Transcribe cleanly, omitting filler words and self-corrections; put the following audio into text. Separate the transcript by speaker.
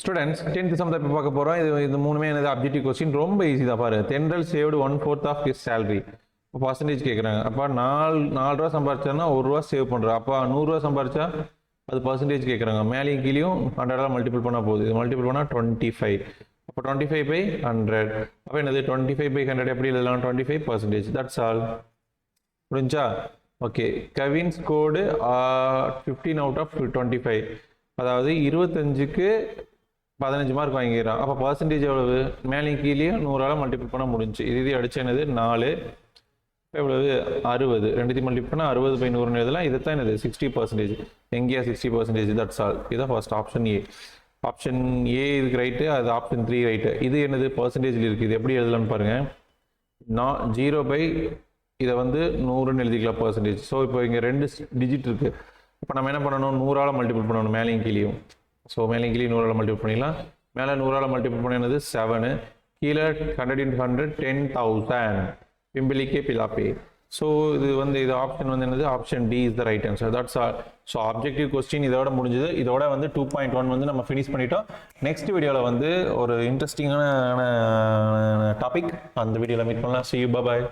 Speaker 1: Students, 10th sum தான் இப்போ பார்க்க போகிறோம். இது மூணுமே என்னது அப்ஜெக்டிவ் கொஸ்டின், ரொம்ப ஈஸி தான் பாரு. தென்றல் சேவ்டு 1/4 ஆஃப் ஹிஸ் சேலரி. இப்போ பர்சன்டேஜ் கேட்குறாங்க. அப்போ 4 ரூபா சம்பாரிச்சானா 1 ரூபா சேவ் பண்ணுறா. அப்போ 100 ரூபா சம்பாரிச்சா அது பர்சன்டேஜ் கேட்குறாங்க. மேலேயும் கீழேயும் 100 மல்டிபிள் பண்ணால் போகுது. இது மல்டிபிள் பண்ணால் 25. அப்போ 25/100. அப்போ என்னது 25/100 எப்படி எழுதலாம்? 25%. That's all. புரிஞ்சா? Okay. Kavin scored 15 out of 25. அதாவது 25க்கு 15 மார்க் வாங்கிக்கிறான். அப்போ பர்சன்டேஜ் எவ்வளவு? மேலேயும் கீழேயும் 100ஆல் மல்டிபிள் பண்ண முடிஞ்சு. இது அடிச்சு என்னது 4. இப்போ எவ்வளவு? 60. ரெண்டுத்தையும் மல்டிபிள் பண்ணால் 60/100 எழுதலாம். இது தான் என்னது 60%. எங்கேயா 60%? That's all. இதுதான் first option A. Option A இதுக்கு ரைட்டு, அது ஆப்ஷன் 3 ரைட்டு. இது என்னது பர்சன்டேஜில் இருக்குது. இது எப்படி எழுதலாம்னு பாருங்கள். 0 இதை வந்து 100ன்னு எழுதிக்கலாம் பர்சன்டேஜ். ஸோ இப்போ இங்கே 2 டிஜிட் இருக்குது. இப்போ நம்ம என்ன பண்ணணும்? 100ஆல் மல்டிபிள் பண்ணணும் மேலேயும் கீழேயும். ஸோ மேலேயும் கீழே 100ஆல் மல்டிபிள் பண்ணிடலாம். மேலே 100ஆல் மல்டிபிள் பண்ண என்னது 7. கீழே 100 × 100 10,000. பிம்பிளிக்கே பிலாப்பே. ஸோ இது ஆப்ஷன் வந்து என்னது? Option D is the right answer. That's all. So objective question இதோட முடிஞ்சது. இதோட வந்து 2.1 வந்து நம்ம ஃபினிஷ் பண்ணிட்டோம். நெக்ஸ்ட் வீடியோவில் வந்து ஒரு இன்ட்ரெஸ்டிங்கான டாபிக் அந்த வீடியோவில் மீட் பண்ணலாம். See you, bye bye.